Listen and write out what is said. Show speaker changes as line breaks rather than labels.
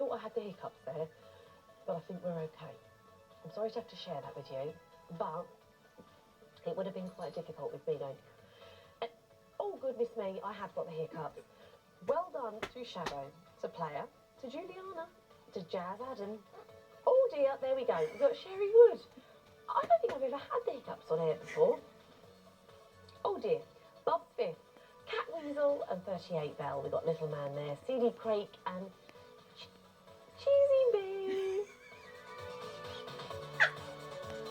thought I had the hiccups there, but I think we're okay. I'm sorry to have to share that with you, but it would have been quite difficult with me going, oh goodness me, I have got the hiccups. Well done to Shadow, to Player, to Juliana, to Jazz Adam. Oh dear, there we go. We've got Sherry Wood. I don't think I've ever had the hiccups on air before. Oh dear. Bob Fifth, Cat Weasel and 38 Bell. We've got Little Man there, CD Crake and